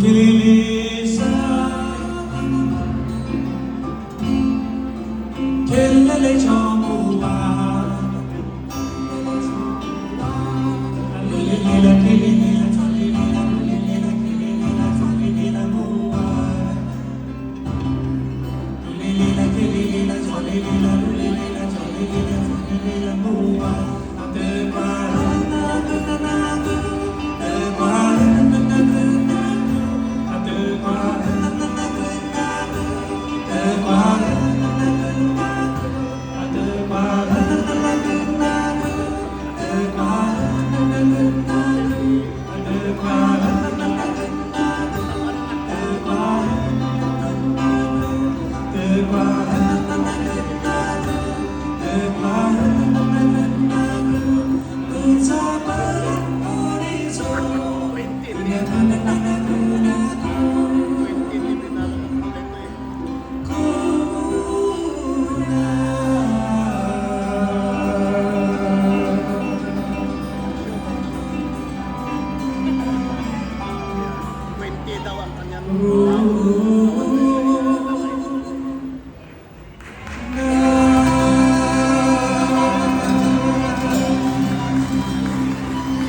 kilisa kelele chomua lilila kilila tolilila lilila kilila tolilila mua lilila kilila tolilila lilila tolilila tolilila mua daw ang kanyang